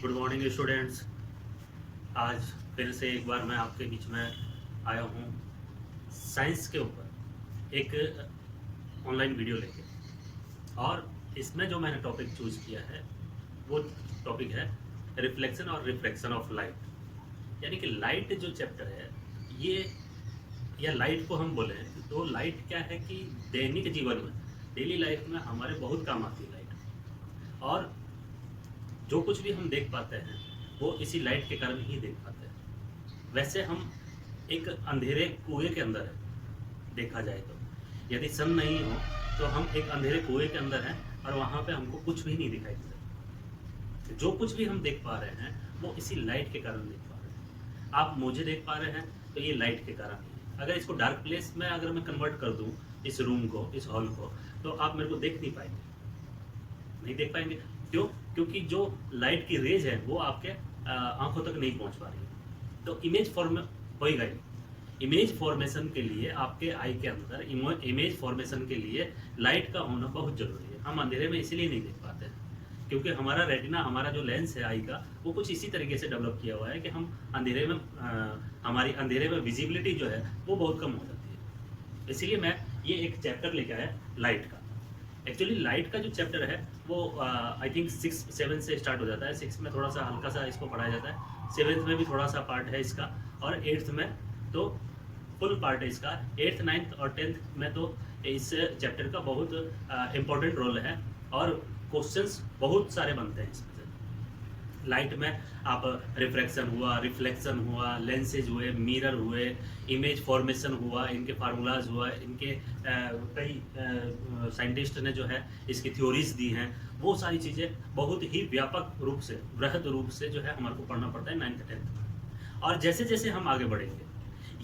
Good morning students. आज फिर से एक बार मैं आपके बीच में आया हूँ साइंस के ऊपर एक ऑनलाइन वीडियो लेके। और इसमें जो मैंने टॉपिक चूज किया है वो टॉपिक है रिफ्लेक्शन और रिफ्रैक्शन ऑफ लाइट। यानी कि लाइट जो चैप्टर है ये, या लाइट को हम बोले तो लाइट क्या है कि दैनिक जीवन में, डेली लाइफ में हमारे बहुत काम आती है लाइट। और जो कुछ भी हम देख पाते हैं वो इसी लाइट के कारण ही देख पाते हैं। वैसे हम एक अंधेरे कुएं के अंदर है, देखा जाए तो यदि सन नहीं हो तो हम एक अंधेरे कुएं के अंदर हैं और वहाँ पे हमको कुछ भी नहीं दिखाई देता। जो कुछ भी हम देख पा रहे हैं वो इसी लाइट के कारण देख पा रहे हैं। आप मुझे देख पा रहे हैं तो ये लाइट के कारण ही है। अगर इसको डार्क प्लेस में अगर मैं कन्वर्ट कर दूँ इस रूम को, इस हॉल को, तो आप मेरे को देख नहीं पाएंगे, नहीं देख पाएंगे। क्यों? क्योंकि जो लाइट की रेज है वो आपके आंखों तक नहीं पहुंच पा रही है। तो इमेज फॉर्म होएगा ही। इमेज फॉर्मेशन के लिए आपके आई के अंदर इमेज फॉर्मेशन के लिए लाइट का होना बहुत जरूरी है। हम अंधेरे में इसीलिए नहीं देख पाते हैं क्योंकि हमारा रेटिना, हमारा जो लेंस है आई का, वो कुछ इसी तरीके से डेवलप किया हुआ है कि हम अंधेरे में हमारी अंधेरे में विजिबिलिटी जो है वो बहुत कम हो जाती है। इसीलिए मैं ये एक चैप्टर लेके आया लाइट का। एक्चुअली लाइट का जो चैप्टर है वो आई थिंक 6-7 से स्टार्ट हो जाता है। 6 में थोड़ा सा हल्का सा इसको पढ़ाया जाता है, 7th में भी थोड़ा सा पार्ट है इसका, और 8th में तो फुल पार्ट है इसका। 8th, 9th और 10th में तो इस चैप्टर का बहुत इम्पोर्टेंट रोल है और क्वेश्चंस बहुत सारे बनते हैं इसमें से। लाइट में आप रिफ्रैक्शन हुआ, रिफ्लेक्शन हुआ, लेंसेज हुए, मिरर हुए, इमेज फॉर्मेशन हुआ, इनके फार्मूलाज हुआ, इनके कई साइंटिस्ट ने जो है इसकी थ्योरीज दी हैं। वो सारी चीज़ें बहुत ही व्यापक रूप से, बृहद रूप से जो है हमारे को पढ़ना पड़ता है 9th 10th में। और जैसे जैसे हम आगे बढ़ेंगे,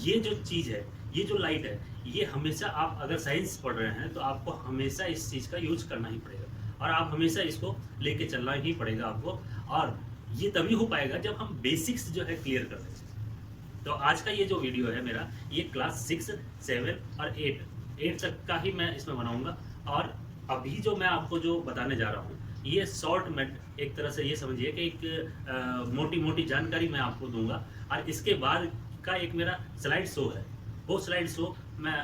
ये जो चीज़ है, ये जो लाइट है, ये हमेशा, आप अगर साइंस पढ़ रहे हैं तो आपको हमेशा इस चीज़ का यूज करना ही पड़ेगा और आप हमेशा इसको लेके चलना ही पड़ेगा आपको। और ये तभी हो पाएगा जब हम बेसिक्स जो है क्लियर कर दें। तो आज का ये जो वीडियो है मेरा, ये क्लास 6, 7 और 8 तक का ही मैं इसमें बनाऊंगा। और अभी जो मैं आपको जो बताने जा रहा हूँ ये शॉर्ट में, एक तरह से ये समझिए कि एक मोटी मोटी जानकारी मैं आपको दूंगा। और इसके बाद का एक मेरा स्लाइड शो है, वो स्लाइड शो मैं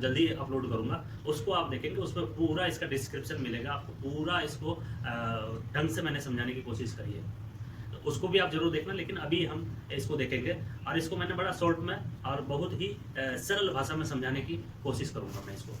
जल्दी अपलोड करूंगा, उसको आप देखेंगे। उसमें पूरा इसका डिस्क्रिप्शन मिलेगा आपको, पूरा इसको ढंग से मैंने समझाने की कोशिश करी है, तो उसको भी आप जरूर देखना। लेकिन अभी हम इसको देखेंगे और इसको मैंने बड़ा शॉर्ट में और बहुत ही सरल भाषा में समझाने की कोशिश करूंगा मैं इसको।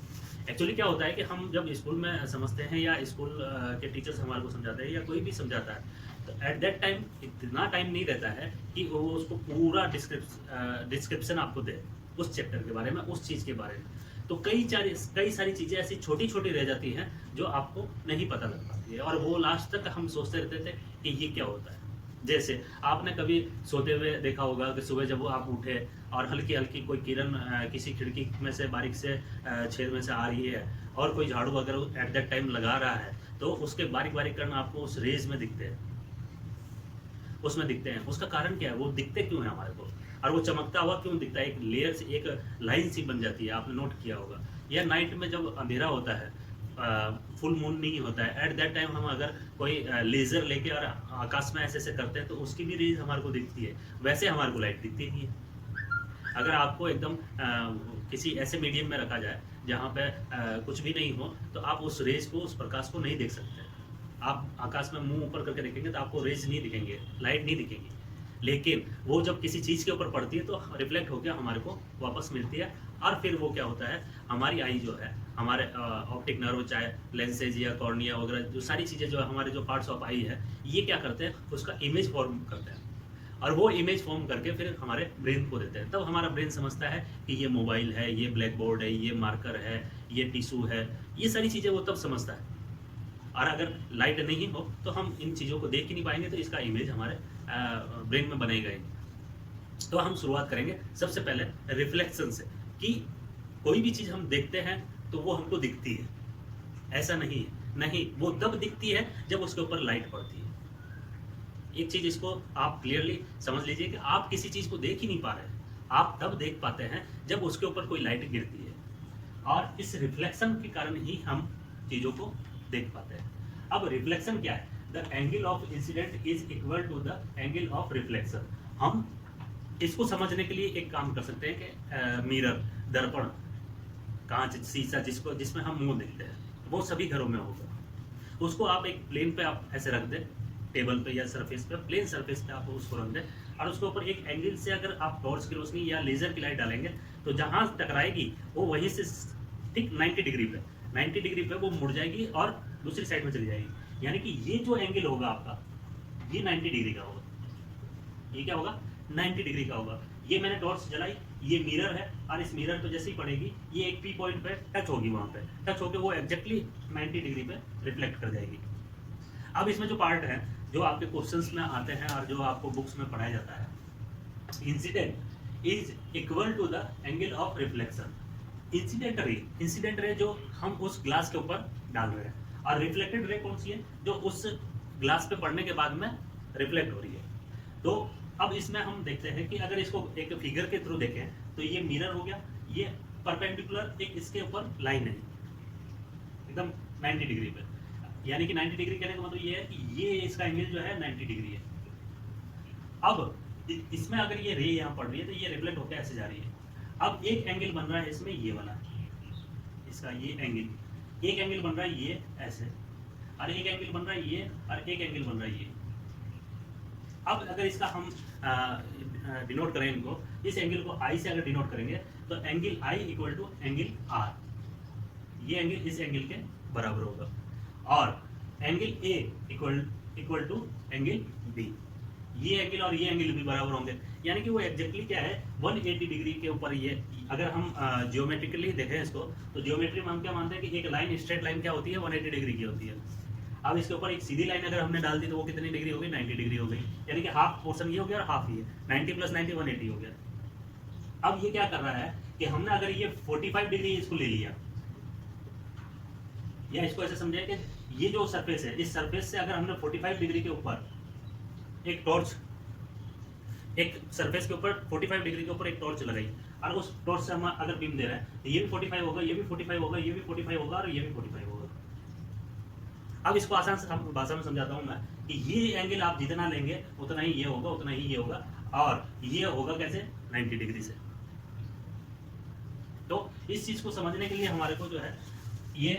एक्चुअली क्या होता है कि हम जब स्कूल में समझते हैं या स्कूल के टीचर्स हमारे को समझाते हैं या कोई भी समझाता है, तो एट दैट टाइम इतना टाइम नहीं रहता है कि वो उसको पूरा डिस्क्रिप्शन आपको दे उस चैप्टर के बारे में, उस चीज़ के बारे में। तो कई सारी चीज़ें ऐसी छोटी छोटी रह जाती हैं जो आपको नहीं पता लग पाती है, और वो लास्ट तक हम सोचते रहते थे कि ये क्या होता है। जैसे आपने कभी सोते हुए देखा होगा कि सुबह जब वो आप उठे और हल्की हल्की कोई किरण किसी खिड़की में से बारीक से छेद में से आ रही है, और कोई झाड़ू अगर एट दैट टाइम लगा रहा है तो उसके बारीक बारीक कण आपको उस रेज में दिखते हैं, उसमें दिखते हैं। उसका कारण क्या है? वो दिखते क्यों है हमारे को, और वो चमकता हुआ क्यों दिखता है? एक लेयर से एक लाइन सी बन जाती है, आपने नोट किया होगा। या नाइट में जब अंधेरा होता है, फुल मून नहीं होता है, एट दैट टाइम हम अगर कोई लेजर लेके और आकाश में ऐसे ऐसे करते हैं तो उसकी भी रेज हमारे को दिखती है। वैसे हमारे को लाइट दिखती नहीं है। अगर आपको एकदम किसी ऐसे मीडियम में रखा जाए जहाँ पे कुछ भी नहीं हो, तो आप उस रेज को, उस प्रकाश को नहीं देख सकते। आप आकाश में मुंह ऊपर करके देखेंगे तो आपको रेज नहीं दिखेंगे, लाइट नहीं दिखेंगी। लेकिन वो जब किसी चीज़ के ऊपर पड़ती है तो रिफ्लेक्ट होकर हमारे को वापस मिलती है, और फिर वो क्या होता है, हमारी आई जो है, हमारे ऑप्टिक नर्व, चाहे लेंसेज या कॉर्निया वगैरह, जो सारी चीज़ें जो है, हमारे जो पार्ट्स ऑफ आई है, ये क्या करते हैं, उसका इमेज फॉर्म करते हैं। और वो इमेज फॉर्म करके फिर हमारे ब्रेन को देते हैं। तब हमारा ब्रेन समझता है कि ये मोबाइल है, ये ब्लैक बोर्ड है, ये मार्कर है, ये टिश्यू है, ये सारी चीज़ें वो तब समझता है। और अगर लाइट नहीं हो तो हम इन चीज़ों को देख ही नहीं पाएंगे, तो इसका इमेज हमारे ब्रेन में बनेगा ही। तो हम शुरुआत करेंगे सबसे पहले रिफ्लेक्शन से, कि कोई भी चीज़ हम देखते हैं तो वो हमको दिखती है, ऐसा नहीं है। नहीं, वो तब दिखती है जब उसके ऊपर लाइट पड़ती है। एक चीज़ इसको आप क्लियरली समझ लीजिए कि आप किसी चीज़ को देख ही नहीं पा रहे हैं, आप तब देख पाते हैं जब उसके ऊपर कोई लाइट गिरती है, और इस रिफ्लेक्शन के कारण ही हम चीज़ों को देख पाते हैं। अब रिफ्लेक्शन क्या है? The angle of incidence is equal to the angle of reflection. हम इसको समझने के लिए एक काम कर सकते हैं कि मिरर, दर्पण, कांच, शीशा जिसमें हम मुंह देखते हैं, वो सभी घरों में होगा। उसको आप एक प्लेन पे आप ऐसे रख दें, टेबल पे या सरफेस पे, प्लेन सरफेस पे आप उसको रख दें, और उसके ऊपर एक एंगल से अगर आप टॉर्च की रोशनी या लेजर की लाइट डालेंगे तो जहां टकराएगी वो वहीं से ठीक 90 डिग्री पे वो मुड़ जाएगी और दूसरी साइड में चली जाएगी। यानी कि ये जो एंगल होगा आपका, ये 90 डिग्री का होगा। ये क्या होगा? 90 डिग्री का होगा। ये मैंने टॉर्च जलाई, ये मिरर है, और इस मिरर पे जैसे ही पड़ेगी ये एक पी पॉइंट पे टच होगी, वहां पे टच होकर वो एग्जैक्टली 90 डिग्री पे रिफ्लेक्ट कर जाएगी। अब इसमें जो पार्ट है जो आपके क्वेश्चंस में आते हैं और जो आपको बुक्स में पढ़ाया जाता है, incidence is equal to the angle of reflection. Incidence ray जो हम उस ग्लास के ऊपर डाल रहे हैं, और रिफ्लेक्टेड रे कौन सी है? जो उस ग्लास पे पड़ने के बाद में रिफ्लेक्ट हो रही है। तो अब इसमें हम देखते हैं कि अगर इसको एक फिगर के थ्रू देखें तो ये मिरर हो गया, ये परपेंडिकुलर एक इसके ऊपर लाइन है एकदम 90 डिग्री पे। यानी कि 90 डिग्री कहने का मतलब ये है कि ये इसका एंगल जो है 90 डिग्री है। अब इसमें अगर ये रे यहाँ पड़ रही है तो ये रिफ्लेक्ट होकर ऐसे जा रही है। अब एक एंगल बन रहा है इसमें, ये वाला, इसका ये एंगल, एक एंगल बन रहा है ये ऐसे, और एक एंगल बन रहा है ये, और एक एंगल बन रहा है ये। अब अगर इसका हम डिनोट करें इनको, इस एंगल को आई से अगर डिनोट करेंगे तो angle I equal to angle R, ये एंगल इस एंगल के बराबर होगा, और angle A equal to angle B, ये एंगल और ये एंगल भी बराबर होंगे। यानी कि वो एग्जैक्टली क्या है, 180 डिग्री के ऊपर ये। अगर हम जियोमेट्रिकली देखें इसको तो जियोमेट्री में हम क्या मानते हैं कि एक लाइन, स्ट्रेट लाइन क्या होती है, 180 डिग्री की होती है। अब इसके ऊपर एक सीधी लाइन अगर हमने डाल दी तो वो कितनी डिग्री हो गई? 90 डिग्री हो गई। यानी कि हाफ पोर्शन ये हो गया और हाफ ये, 90 प्लस 90 180 हो गया। अब ये क्या कर रहा है कि हमने अगर ये 45 डिग्री इसको ले लिया, या इसको ऐसे समझे कि ये जो सरफेस है, इस सरफेस से अगर हमने 45 डिग्री के ऊपर एक टॉर्च, एक सरफेस के ऊपर 45 डिग्री के ऊपर एक टॉर्च लगाई, और उस टॉर्च से हम अगर बीम दे रहे हैं तो ये भी 45 होगा, ये भी 45 होगा, ये भी 45 होगा, और ये भी 45 होगा। अब इसको आसान से भाषा में समझाता हूं मैं कि ये एंगल आप जितना लेंगे उतना ही ये होगा, उतना ही ये होगा, और ये होगा कैसे? 90 डिग्री से। तो इस चीज को समझने के लिए हमारे को जो है ये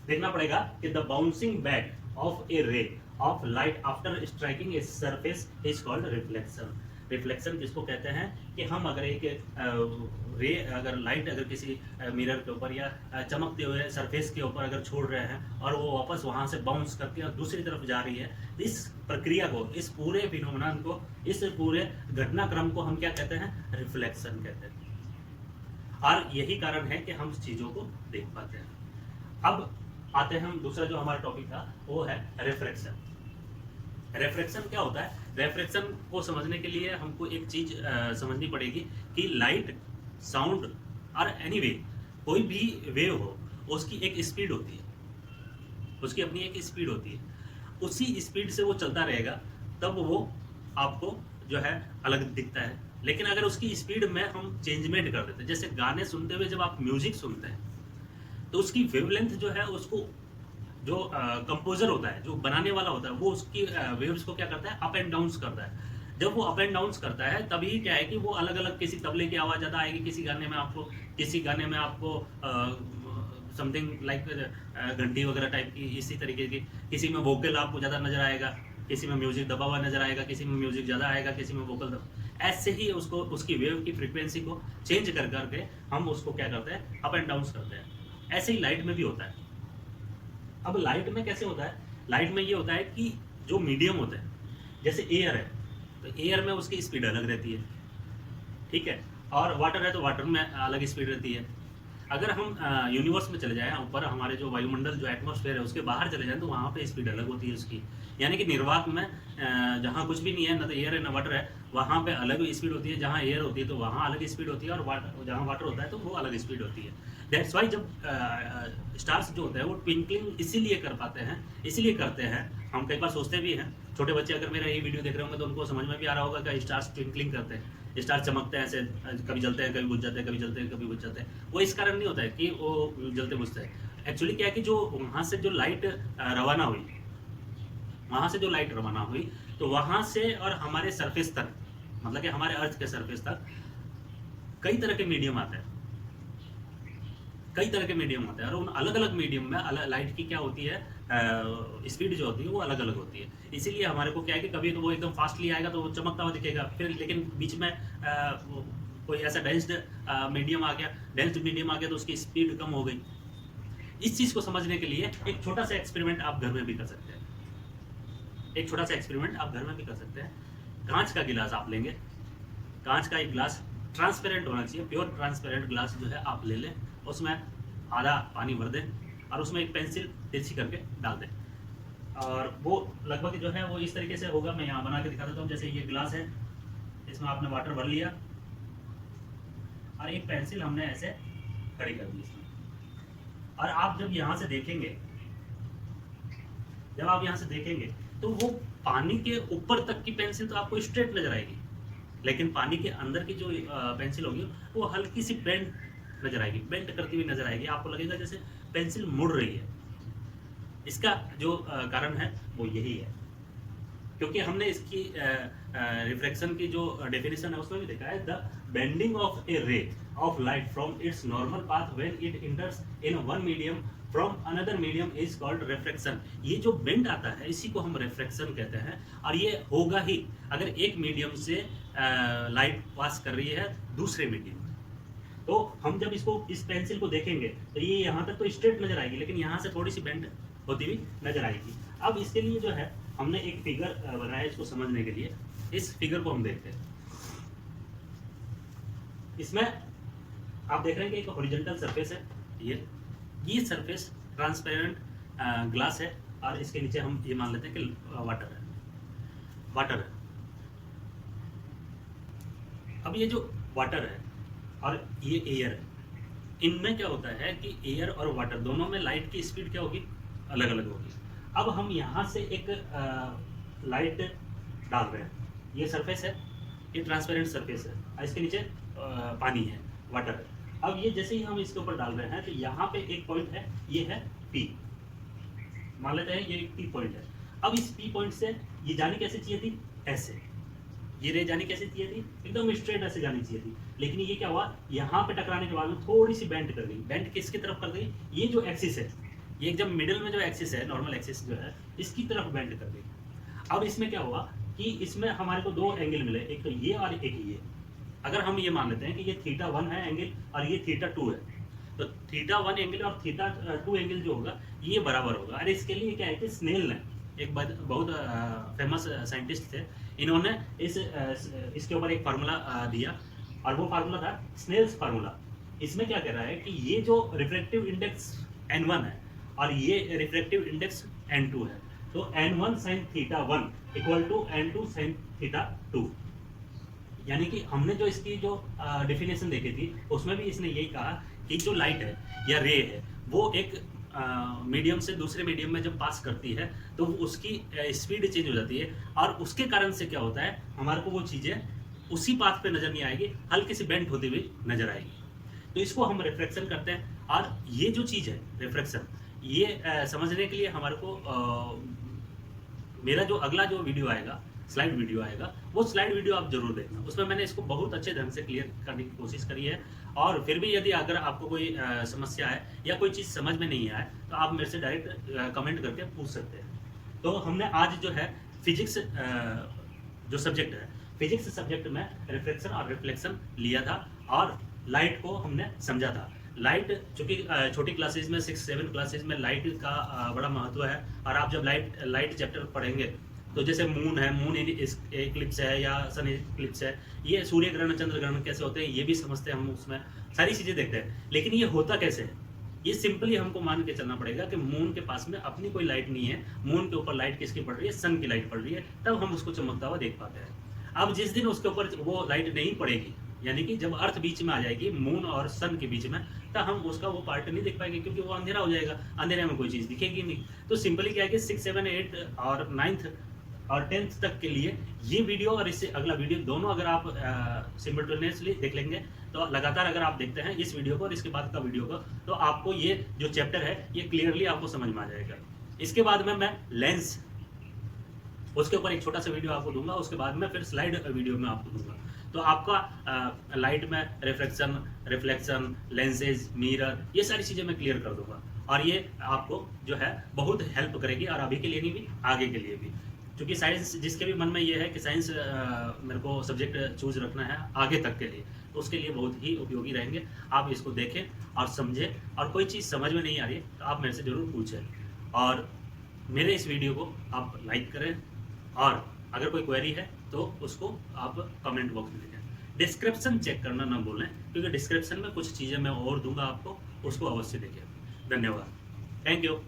देखना पड़ेगा कि the bouncing back of A ray of light after striking a surface is called reflection. Reflection किसको कहते हैं कि हम अगर एक रे, अगर लाइट अगर किसी मिरर के ऊपर या चमकते हुए सरफेस के ऊपर अगर छोड़ रहे हैं और वो वापस वहां से बाउंस करके और दूसरी तरफ जा रही है, इस प्रक्रिया को, इस पूरे फिनोमेनन को, इस पूरे घटनाक्रम को हम क्या कहते हैं? रिफ्लेक्शन कहते हैं। और यही कारण है कि हम चीजों को देख पाते हैं। अब आते हैं हम दूसरा जो हमारा टॉपिक था वो है रिफ्रैक्शन। रिफ्रैक्शन क्या होता है? रिफ्रैक्शन को समझने के लिए हमको एक चीज समझनी पड़ेगी कि लाइट, साउंड और एनीवे कोई भी वेव हो, उसकी एक स्पीड होती है, उसकी अपनी एक स्पीड होती है। उसी स्पीड से वो चलता रहेगा तब वो आपको जो है अलग दिखता है। लेकिन अगर उसकी स्पीड में हम चेंजमेंट कर देते हैं, जैसे गाने सुनते हुए जब आप म्यूजिक सुनते हैं तो उसकी वेवलेंथ जो है, उसको जो कंपोजर होता है, जो बनाने वाला होता है, वो उसकी वेव्स को क्या करता है? अप एंड डाउन्स करता है। जब वो अप एंड डाउन्स करता है तभी क्या है कि वो अलग अलग, किसी तबले की आवाज़ ज़्यादा आएगी, किसी गाने में आपको समथिंग लाइक घंटी वगैरह टाइप की, इसी तरीके की, किसी में वोकल आपको ज़्यादा नजर आएगा, किसी में म्यूजिक दबा हुआ नजर आएगा, किसी में म्यूजिक ज़्यादा आएगा, किसी में वोकल ऐसे ही उसको, उसकी वेव की फ्रीक्वेंसी को चेंज कर करके हम उसको क्या करते हैं? अप एंड डाउन्स करते हैं। ऐसे ही लाइट में भी होता है। अब लाइट में कैसे होता है? लाइट में ये होता है कि जो मीडियम होता है, जैसे एयर है तो एयर में उसकी स्पीड अलग रहती है, ठीक है, और वाटर है तो वाटर में अलग स्पीड रहती है। अगर हम यूनिवर्स में चले जाएं, ऊपर हमारे जो वायुमंडल, जो एटमॉस्फेयर है, उसके बाहर चले जाएं तो वहाँ पे स्पीड अलग होती है उसकी। यानी कि निर्वात में जहाँ कुछ भी नहीं है, ना तो एयर है ना वाटर है, वहाँ पे अलग स्पीड होती है। जहाँ एयर होती है तो वहाँ अलग स्पीड होती है, और जहाँ वाटर होता है तो वो अलग स्पीड होती है। दैट्स वाई जब स्टार्स जो होते हैं वो ट्विंकलिंग इसीलिए कर पाते हैं, इसीलिए करते हैं, हम कई बार सोचते भी हैं, छोटे बच्चे अगर मेरा ये वीडियो देख रहे होंगे तो उनको समझ में भी आ रहा होगा कि स्टार्स ट्विंकलिंग करते हैं, स्टार चमकते हैं ऐसे, कभी जलते हैं, कभी बुझ जाते हैं, कभी जलते हैं, कभी बुझ जाते हैं। वो इस कारण नहीं होता है कि वो जलते बुझते हैं, एक्चुअली क्या है कि जो वहाँ से जो लाइट रवाना हुई, वहाँ से जो लाइट रवाना हुई, तो वहाँ से और हमारे सरफेस तक, मतलब कि हमारे अर्थ के सरफेस तक कई तरह के मीडियम आते हैं, कई तरह के मीडियम होते हैं, और उन अलग अलग मीडियम में लाइट की क्या होती है, स्पीड जो होती है वो अलग अलग होती है। इसीलिए हमारे को क्या है कि कभी तो वो एकदम फास्टली आएगा तो वो चमकता हुआ दिखेगा, फिर लेकिन बीच में कोई ऐसा डेंस्ड मीडियम आ गया, तो उसकी स्पीड कम हो गई। इस चीज़ को समझने के लिए एक छोटा सा एक्सपेरिमेंट आप घर में भी कर सकते हैं, एक छोटा सा एक्सपेरिमेंट आप घर में भी कर सकते हैं। कांच का गिलास आप लेंगे, कांच का एक गिलास ट्रांसपेरेंट होना चाहिए, प्योर ट्रांसपेरेंट ग्लास जो है आप ले लें, उसमें आधा पानी भर दें और उसमें एक पेंसिल तिरछी करके डाल दें, और वो लगभग जो है वो इस तरीके से होगा। मैं यहाँ बना के दिखा देता हूँ। जैसे ये ग्लास है, इसमें आपने वाटर भर लिया और एक पेंसिल हमने ऐसे खड़ी कर दी इसमें, और आप जब यहाँ से देखेंगे, जब आप यहाँ से देखेंगे तो वो पानी के ऊपर तक की पेंसिल तो आपको स्ट्रेट नजर आएगी, लेकिन पानी के अंदर की जो पेंसिल होगी वो हल्की सी बेंड नजर आएगी, बेंड करती हुई नजर आएगी। आपको लगेगा जैसे पेंसिल मुड़ रही है। इसका जो कारण है वो यही है, क्योंकि हमने इसकी रिफ्रैक्शन की जो डेफिनेशन है उसमें भी देखा है, the bending of A ray of light from its normal path when it इंटर्स in one medium from another medium is called refraction. ये जो बेंड आता है इसी को हम रिफ्रैक्शन कहते हैं, और ये होगा ही अगर एक मीडियम से लाइट पास कर रही है दूसरे मीडियम में। तो हम जब इसको, इस पेंसिल को देखेंगे तो ये यहाँ तक तो स्ट्रेट नजर आएगी, लेकिन यहाँ से थोड़ी सी बेंड होती हुई नजर आएगी। अब इसके लिए जो है हमने एक फिगर बनाया इसको समझने के लिए। इस फिगर को हम देखते हैं। इसमें आप देख रहे हैं कि एक हॉरिजॉन्टल सरफेस है, ये सरफेस ट्रांसपेरेंट ग्लास है, और इसके नीचे हम ये मान लेते हैं कि वाटर है। अब ये जो वाटर है और ये एयर है, इनमें क्या होता है कि एयर और वाटर दोनों में लाइट की स्पीड क्या होगी, अलग अलग होगी। अब हम यहाँ से एक लाइट डाल रहे हैं, ये सरफेस है, ये ट्रांसपेरेंट सरफेस है, और इसके नीचे पानी है, वाटर है। अब ये जैसे ही हम इसके ऊपर डाल रहे हैं तो यहाँ पे एक पॉइंट है, ये है P, मान लेते हैं ये एक P पॉइंट है। अब इस P पॉइंट से ये जानी कैसे चाहिए थी, ऐसे, ये रे जानी कैसे चाहिए थी, एकदम स्ट्रेट ऐसे जानी चाहिए थी, लेकिन ये क्या हुआ, यहाँ पे टकराने के बाद में थोड़ी सी बेंड कर गई। बेंड किसकी तरफ कर गई, ये जो एक्सिस है, ये एकदम मिडिल में जो एक्सिस है, नॉर्मल एक्सिस जो है, इसकी तरफ बेंड कर गई। अब इसमें क्या हुआ कि इसमें हमारे को दो एंगल मिले, एक तो ये और एक ये। अगर हम ये मान लेते हैं कि ये θ1 है एंगल और ये θ2 है, तो θ1 एंगल और θ2 एंगल जो होगा ये बराबर होगा। और इसके लिए क्या है कि स्नेल ने, एक बहुत फेमस साइंटिस्ट थे, इन्होंने इसके ऊपर एक फार्मूला दिया, और वो फार्मूला था स्नेल्स फार्मूला। इसमें क्या कह रहा है कि ये जो रिफ्रैक्टिव इंडेक्स n1 है और ये रिफ्रैक्टिव इंडेक्स n2 है, तो n1 sin θ1 equal to n2 sin θ2। यानी कि हमने जो इसकी जो डेफिनेशन देखी थी उसमें भी इसने यही कहा कि जो लाइट है या रे है वो एक मीडियम से दूसरे मीडियम में जब पास करती है तो उसकी स्पीड चेंज हो जाती है, और उसके कारण से क्या होता है, हमारे को वो चीज़ें उसी पाथ पे नज़र नहीं आएगी, हल्की सी बेंड होती हुई नज़र आएगी। तो इसको हम रिफ्रैक्शन करते हैं। और ये जो चीज़ है रिफ्रैक्शन, ये समझने के लिए हमारे को मेरा जो अगला जो वीडियो आएगा, स्लाइड वीडियो आएगा, वो स्लाइड वीडियो आप जरूर देखना। उसमें मैंने इसको बहुत अच्छे ढंग से क्लियर करने की कोशिश करी है। और फिर भी यदि अगर आपको कोई समस्या है या कोई चीज़ समझ में नहीं आए तो आप मेरे से डायरेक्ट कमेंट करके पूछ सकते हैं। तो हमने आज जो है फिजिक्स जो सब्जेक्ट है, फिजिक्स सब्जेक्ट में रिफ्लेक्शन और रिफ्लेक्शन लिया था, और लाइट को हमने समझा था। लाइट चूँकि छोटी क्लासेज में 6-7 क्लासेज में लाइट का बड़ा महत्व है, और आप जब लाइट चैप्टर पढ़ेंगे तो जैसे मून है, मून एक्लिप्स है या सन एक्लिप्स है, ये सूर्य ग्रहण चंद्र ग्रहण कैसे होते हैं ये भी समझते हैं हम, उसमें सारी चीज़ें देखते हैं। लेकिन ये होता कैसे है, ये सिंपली हमको मान के चलना पड़ेगा कि मून के पास में अपनी कोई लाइट नहीं है, मून के ऊपर लाइट किसकी पड़ रही है, सन की लाइट पड़ रही है, तब हम उसको चमकता हुआ देख पाते हैं। अब जिस दिन उसके ऊपर वो लाइट नहीं पड़ेगी, यानी कि जब अर्थ बीच में आ जाएगी मून और सन के बीच में, तब हम उसका वो पार्ट नहीं देख पाएंगे, क्योंकि वो अंधेरा हो जाएगा, अंधेरे में कोई चीज़ दिखेगी नहीं। तो सिंपली क्या है कि 6, 7, 8 और 9th और 10th तक के लिए ये वीडियो और इससे अगला वीडियो दोनों अगर आप सिमिल्टेनियसली देख लेंगे, तो लगातार अगर आप देखते हैं इस वीडियो को और इसके बाद का वीडियो को, तो आपको ये जो चैप्टर है ये क्लियरली आपको समझ में आ जाएगा। इसके बाद में मैं लेंस, उसके ऊपर एक छोटा सा वीडियो आपको दूंगा, उसके बाद में फिर स्लाइड वीडियो में आपको दूंगा। तो आपका लाइट में रिफ्लेक्शन, लेंसेज, मिरर, ये सारी चीज़ें मैं क्लियर कर दूंगा और ये आपको जो है बहुत हेल्प करेगी, और अभी के लिए नहीं भी आगे के लिए भी। क्योंकि साइंस जिसके भी मन में ये है कि साइंस मेरे को सब्जेक्ट चूज रखना है आगे तक के लिए, तो उसके लिए बहुत ही उपयोगी रहेंगे। आप इसको देखें और समझें, और कोई चीज़ समझ में नहीं आ रही है तो आप मेरे से ज़रूर पूछें, और मेरे इस वीडियो को आप लाइक करें, और अगर कोई क्वेरी है तो उसको आप कमेंट बॉक्स में लिखें। डिस्क्रिप्शन चेक करना ना भूलें, क्योंकि डिस्क्रिप्शन में कुछ चीज़ें मैं और दूंगा आपको, उसको अवश्य देखें। धन्यवाद, थैंक यू।